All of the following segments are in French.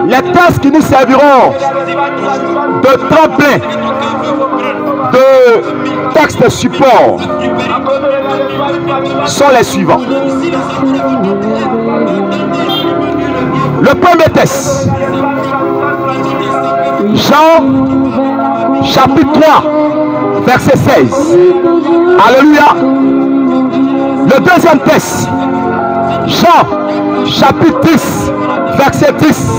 Les textes qui nous serviront de tremplin, de texte support, sont les suivants. Le premier texte, Jean chapitre 3, verset 16. Alléluia. Le deuxième texte, Jean chapitre 10, verset 10.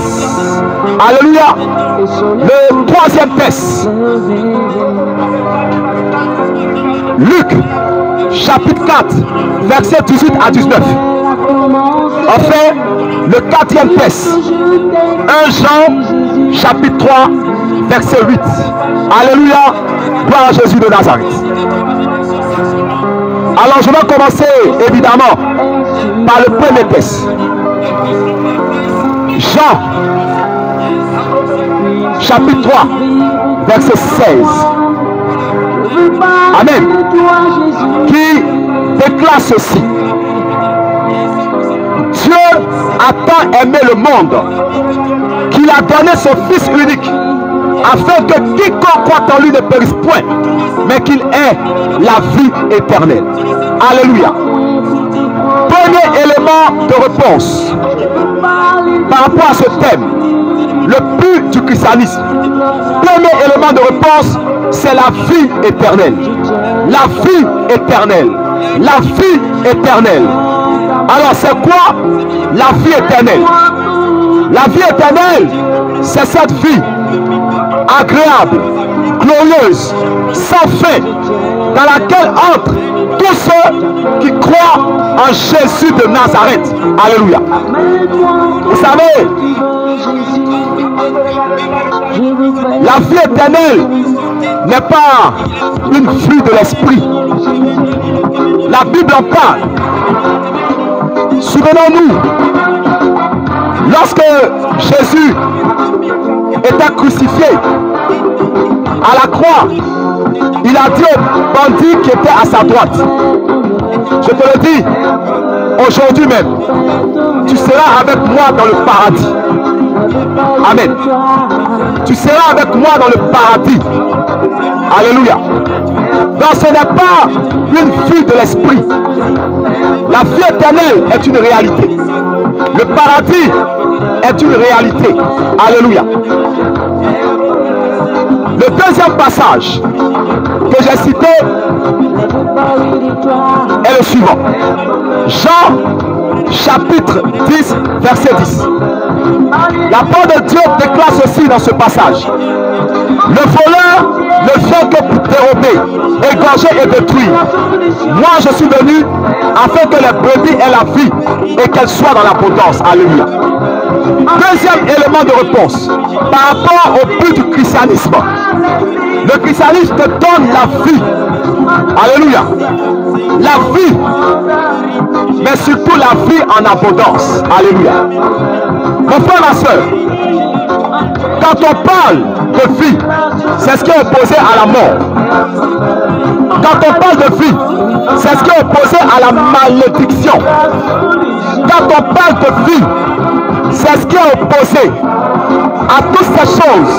Alléluia. Le troisième texte, Luc chapitre 4, verset 18 à 19. Enfin, le quatrième texte, 1 Jean chapitre 3, verset 8. Alléluia. Gloire à Jésus de Nazareth. Alors je vais commencer évidemment par le premier texte. Jean chapitre 3, verset 16. Amen. Qui déclare ceci. Dieu a tant aimé le monde qu'il a donné son Fils unique, afin que quiconque croit en lui ne périsse point, mais qu'il ait la vie éternelle. Alléluia. Premier élément de réponse par rapport à ce thème, le but du christianisme. Premier élément de réponse, c'est la vie éternelle. La vie éternelle. La vie éternelle. Alors c'est quoi la vie éternelle? La vie éternelle, c'est cette vie agréable, glorieuse, sans fin, dans laquelle entrent tous ceux qui croient en Jésus de Nazareth. Alléluia. Vous savez, la vie éternelle n'est pas une vue de l'esprit. La Bible en parle. Souvenons-nous, lorsque Jésus était crucifié à la croix, il a dit au bandit qui était à sa droite, je te le dis, aujourd'hui même, tu seras avec moi dans le paradis. Amen. Tu seras avec moi dans le paradis. Alléluia. Donc ce n'est pas une vue de l'esprit. La vie éternelle est une réalité. Le paradis est une réalité. Alléluia. Le deuxième passage que j'ai cité est le suivant. Jean chapitre 10, verset 10. La parole de Dieu déclare ceci dans ce passage. Le voleur ne vient que pour dérober, égorger et détruire. Moi je suis venu afin que les brebis aient la vie et qu'elles soient dans l'abondance. Alléluia. Deuxième élément de réponse par rapport au but du christianisme. Le christianisme te donne la vie. Alléluia. La vie, mais surtout la vie en abondance. Alléluia. Mon frère, ma soeur, quand on parle de vie, c'est ce qui est opposé à la mort. Quand on parle de vie, c'est ce qui est opposé à la malédiction. Quand on parle de vie, c'est ce qui est opposé à toutes ces choses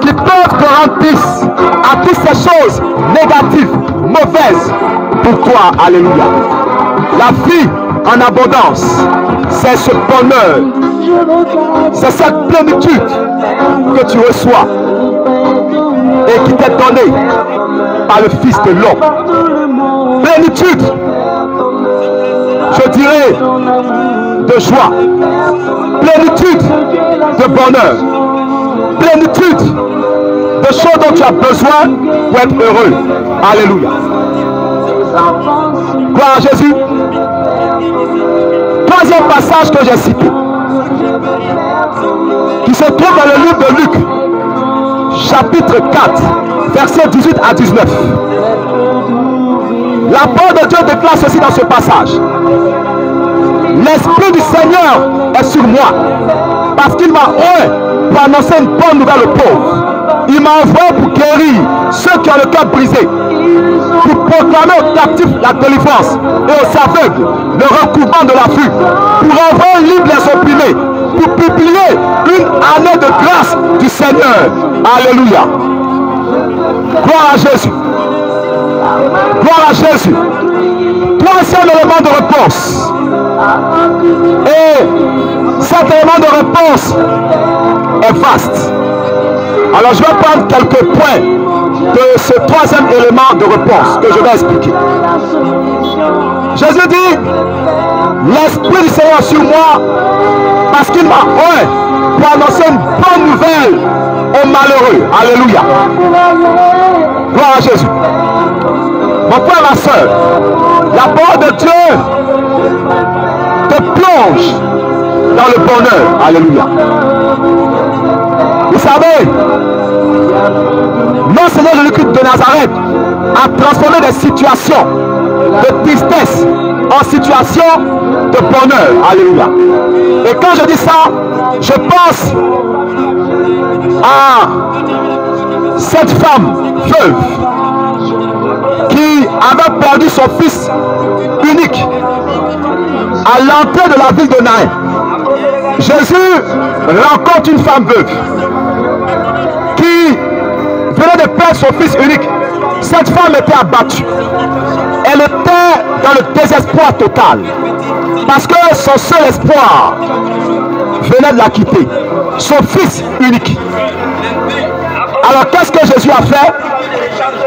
qui peuvent te rendre triste, à toutes ces choses négatives, mauvaises pour toi. Alléluia. La vie en abondance, c'est ce bonheur, c'est cette plénitude que tu reçois et qui t'est donnée par le Fils de l'homme. Plénitude, je dirais, de joie, plénitude de bonheur, plénitude de choses dont tu as besoin pour être heureux. Alléluia. Gloire à Jésus. Troisième passage que j'ai cité, qui se trouve dans le livre de Luc, chapitre 4, versets 18 à 19. La parole de Dieu déclare ceci dans ce passage. L'Esprit du Seigneur est sur moi, parce qu'il m'a oint pour annoncer une bonne nouvelle aux pauvres. Il m'a envoyé pour guérir ceux qui ont le cœur brisé, pour proclamer aux captifs la délivrance et aux aveugles le recouvrement de la vue, pour envoyer libre les opprimés, pour publier une année de grâce du Seigneur. Alléluia. Gloire à Jésus. Gloire à Jésus. Troisième élément de réponse. Et cet élément de réponse est vaste. Alors je vais prendre quelques points de ce troisième élément de réponse que je vais expliquer. Jésus dit, l'Esprit du Seigneur sur moi, parce qu'il m'a oint pour annoncer une bonne nouvelle aux malheureux. Alléluia. Gloire à Jésus. Mon frère, ma soeur, la parole de Dieu te plonge dans le bonheur. Alléluia. Vous savez, notre Seigneur Jésus-Christ de Nazareth a transformé des situations de tristesse en situation de bonheur. Alléluia. Et quand je dis ça, je pense à cette femme veuve qui avait perdu son fils unique à l'entrée de la ville de Naïn. Jésus rencontre une femme veuve qui venait de perdre son fils unique. Cette femme était abattue. Elle était dans le désespoir total parce que son seul espoir venait de la quitter, son fils unique. Alors qu'est-ce que Jésus a fait?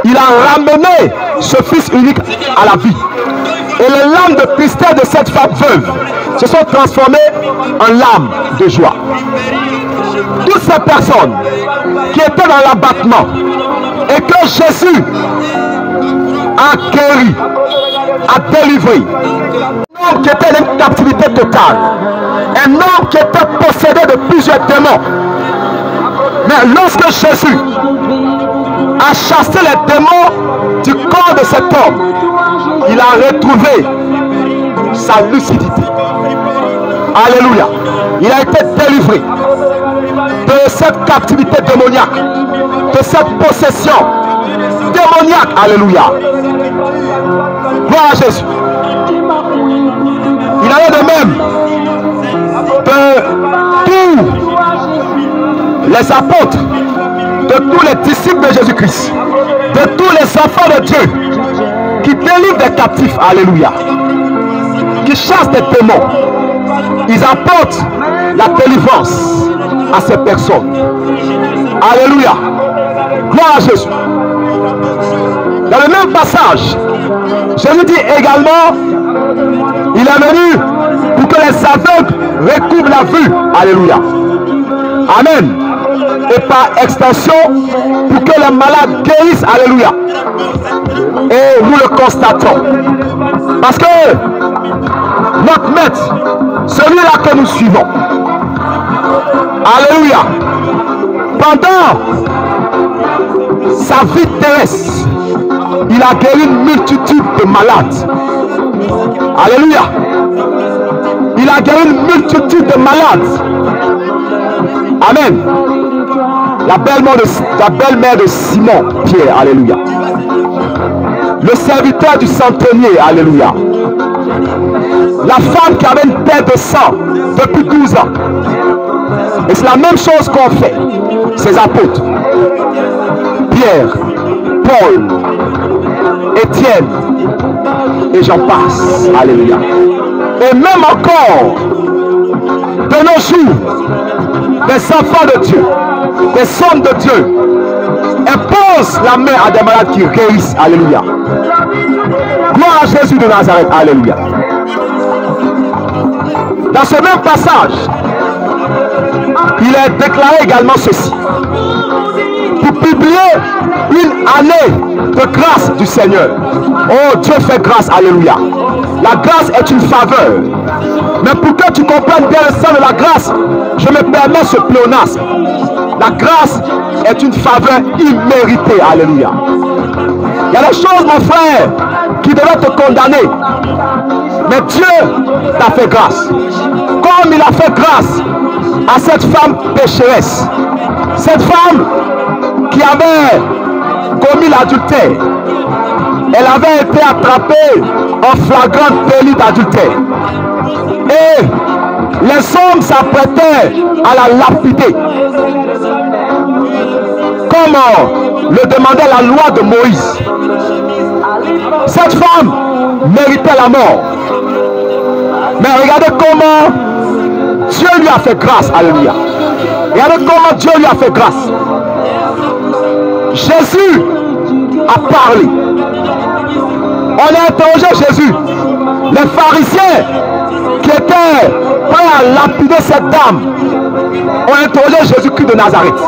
Il a ramené ce fils unique à la vie. Et les larmes de tristesse de cette femme veuve se sont transformées en larmes de joie. Toutes ces personnes qui étaient dans l'abattement et que Jésus a guéri, a délivré, un homme qui était dans une captivité totale, un homme qui était possédé de plusieurs démons. Mais lorsque Jésus a chassé les démons du corps de cet homme, il a retrouvé sa lucidité. Alléluia. Il a été délivré de cette captivité démoniaque, de cette possession démoniaque. Alléluia. Gloire à Jésus. Il en est de même de tous les apôtres, de tous les disciples de Jésus-Christ, de tous les enfants de Dieu qui délivrent des captifs. Alléluia. Qui chassent des démons. Ils apportent la délivrance à ces personnes. Alléluia. Gloire à Jésus. Dans le même passage, Jésus dit également, il est venu pour que les aveugles recouvrent la vue. Alléluia. Amen. Et par extension, pour que les malades guérissent. Alléluia. Et nous le constatons. Parce que notre maître, celui-là que nous suivons, alléluia, pendant sa vie terrestre, il a guéri une multitude de malades. Alléluia. Il a guéri une multitude de malades. Amen. La belle-mère de Simon Pierre. Alléluia. Le serviteur du centenier. Alléluia. La femme qui avait une perte de sang depuis 12 ans. Et c'est la même chose qu'ont fait ces apôtres. Pierre, Paul, Étienne, et j'en passe. Alléluia. Et même encore, de nos jours, des enfants de Dieu, des hommes de Dieu, imposent la main à des malades qui guérissent. Alléluia. Gloire à Jésus de Nazareth. Alléluia. Dans ce même passage, il est déclaré également ceci: pour publier une année de grâce du Seigneur. Oh, Dieu fait grâce. Alléluia. La grâce est une faveur. Mais pour que tu comprennes bien le sens de la grâce, je me permets ce pléonasme. La grâce est une faveur imméritée. Alléluia. Il y a des choses, mon frère, qui devaient te condamner. Mais Dieu t'a fait grâce. Comme il a fait grâce à cette femme pécheresse. Cette femme qui avait commis l'adultère. Elle avait été attrapée en flagrant délit d'adultère. Et les hommes s'apprêtaient à la lapider, comme le demandait la loi de Moïse. Cette femme méritait la mort. Mais regardez comment Dieu lui a fait grâce. Alléluia. Regardez comment Dieu lui a fait grâce. Jésus a parlé. On a interrogé Jésus. Les pharisiens qui étaient prêts à lapider cette dame ont interrogé Jésus-Christ de Nazareth.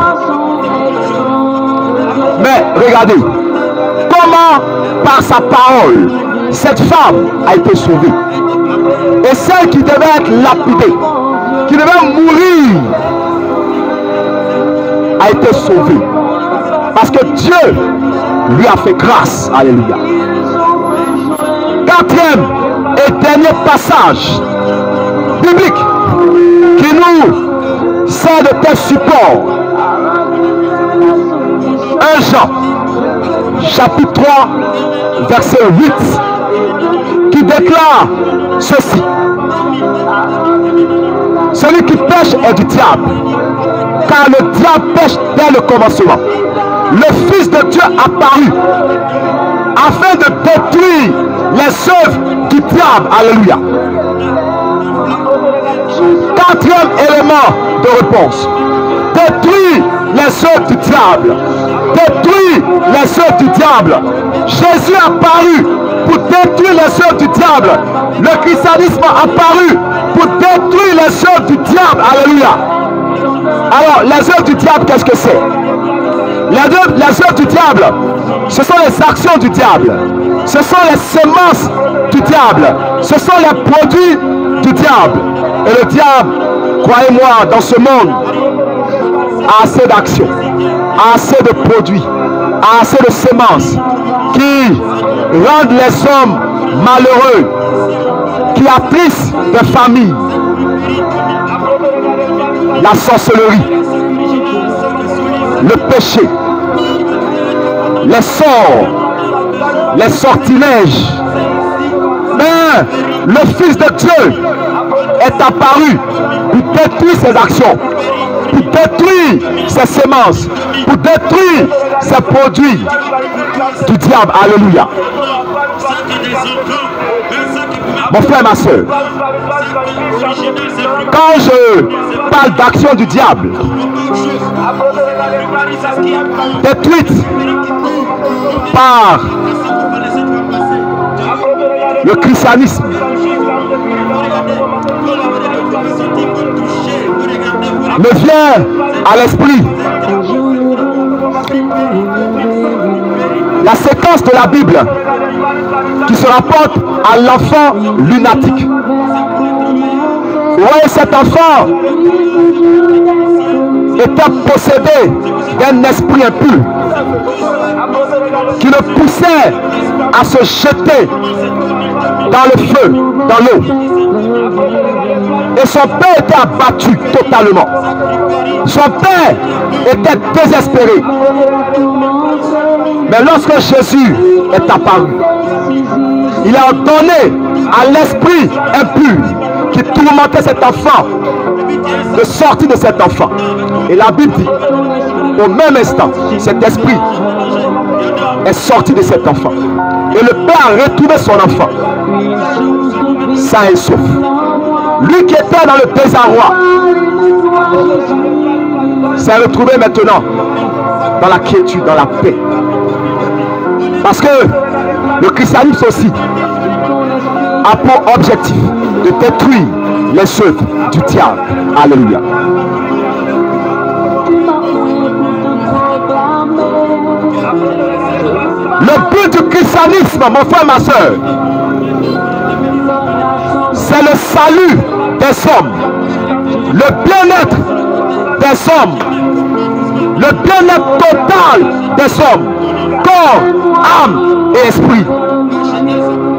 Mais regardez comment par sa parole cette femme a été sauvée. Et celle qui devait être lapidée, qui devait mourir, a été sauvée. Parce que Dieu lui a fait grâce. Alléluia. Quatrième et dernier passage biblique qui nous sert de tel support. 1 Jean chapitre 3 verset 8 qui déclare ceci: celui qui pêche est du diable, car le diable pêche dès le commencement. Le Fils de Dieu apparut afin de détruire les œuvres du diable. Alléluia. Quatrième élément de réponse: détruire les œuvres du diable. Détruire les œuvres du diable. Jésus a apparu pour détruire les œuvres du diable. Le christianisme a apparu pour détruire les œuvres du diable. Alléluia. Alors, les œuvres du diable, qu'est-ce que c'est? Les œuvres du diable, ce sont les actions du diable. Ce sont les semences du diable. Ce sont les produits du diable. Et le diable, croyez-moi, dans ce monde, a assez d'actions, a assez de produits, a assez de semences qui rendent les hommes malheureux, qui attrissent des familles. La sorcellerie, le péché, les sorts, les sortilèges. Mais le Fils de Dieu est apparu pour détruire ses actions, pour détruire ses semences, pour détruire ses produits du diable. Alléluia. Mon frère, ma soeur, quand je parle d'action du diable, détruite par le christianisme, me vient à l'esprit la séquence de la Bible qui se rapporte à l'enfant lunatique. Vous voyez, cet enfant était possédé d'un esprit impur qui le poussait à se jeter dans le feu, dans l'eau. Et son père était abattu totalement. Son père était désespéré. Mais lorsque Jésus est apparu, il a ordonné à l'esprit impur qui tourmentait cet enfant de sortir de cet enfant. Et la Bible dit, au même instant, cet esprit est sorti de cet enfant. Et le père a retrouvé son enfant, sain et sauf. Lui qui était dans le désarroi s'est retrouvé maintenant dans la quiétude, dans la paix. Parce que le christianisme aussi a pour objectif de détruire les œuvres du diable. Alléluia. Le but du christianisme, mon frère, ma soeur, c'est le salut des hommes, le bien-être des hommes, le bien-être total des hommes, corps, âme et esprit.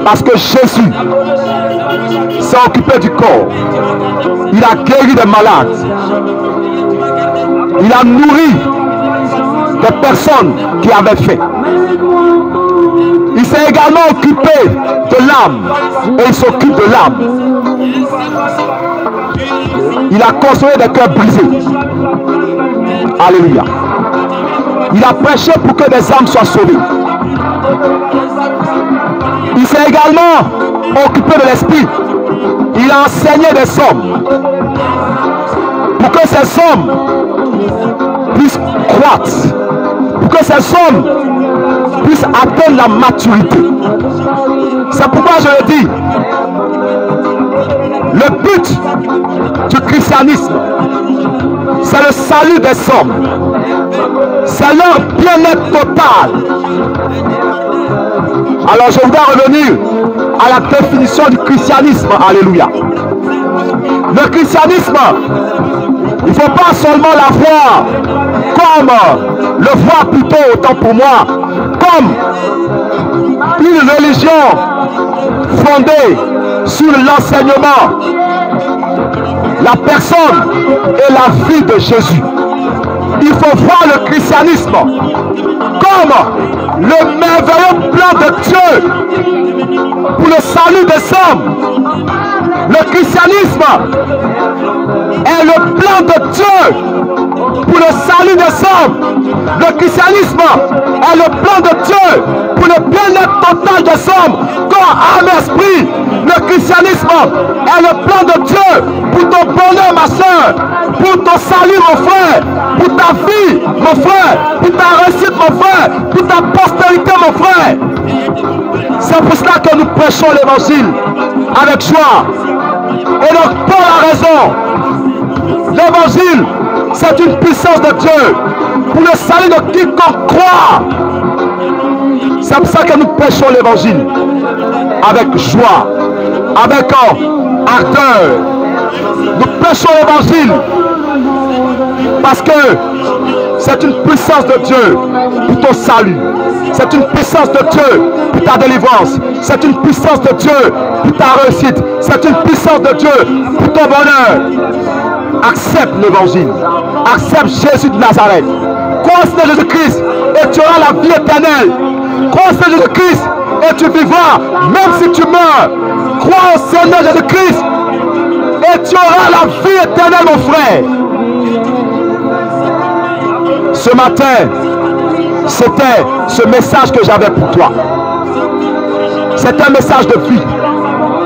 Parce que Jésus s'est occupé du corps. Il a guéri des malades. Il a nourri des personnes qui avaient faim. Il s'est également occupé de l'âme. Et il s'occupe de l'âme. Il a consolé des cœurs brisés. Alléluia. Il a prêché pour que des âmes soient sauvées. Il s'est également occupé de l'esprit. Il a enseigné des hommes pour que ces hommes puissent croître, pour que ces hommes puissent atteindre la maturité. C'est pourquoi je le dis, le but du christianisme, c'est le salut des hommes, c'est leur bien-être total. Alors je voudrais revenir à la définition du christianisme. Alléluia. Le christianisme, il ne faut pas seulement la voir comme, le voir plutôt autant pour moi, comme une religion fondée sur l'enseignement, la personne et la vie de Jésus. Il faut voir le christianisme comme le merveilleux plan de Dieu pour le salut des hommes. Le christianisme est le plan de Dieu pour le salut des hommes. Le christianisme est le plan de Dieu pour le bien-être total des hommes, corps, âme, esprit. Le christianisme est le plan de Dieu pour ton bonheur, ma soeur, pour ton salut, mon frère, pour ta vie, mon frère, pour ta réussite, mon frère, pour ta postérité, mon frère. C'est pour cela que nous prêchons l'évangile avec joie. Et donc, pour la raison, l'évangile, c'est une puissance de Dieu pour le salut de quiconque croit. C'est pour ça que nous prêchons l'évangile avec joie, avec ardeur. Nous prêchons l'évangile parce que c'est une puissance de Dieu pour ton salut. C'est une puissance de Dieu pour ta délivrance. C'est une puissance de Dieu pour ta réussite. C'est une puissance de Dieu pour ton bonheur. Accepte l'évangile. Accepte Jésus de Nazareth. Crois en Jésus-Christ et tu auras la vie éternelle. Crois en Jésus-Christ et tu vivras même si tu meurs. Crois au Seigneur Jésus-Christ et tu auras la vie éternelle, mon frère. Ce matin, c'était ce message que j'avais pour toi. C'est un message de vie.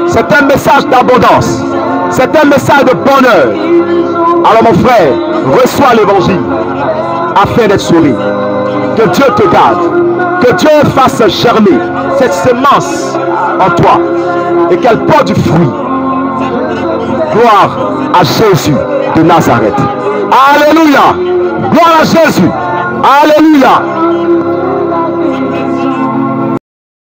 C'est un message d'abondance. C'est un message de bonheur. Alors mon frère, reçois l'évangile afin d'être sauvé. Que Dieu te garde. Que Dieu fasse germer cette semence en toi et qu'elle porte du fruit. Gloire à Jésus de Nazareth. Alléluia. Gloire à Jésus. Alléluia.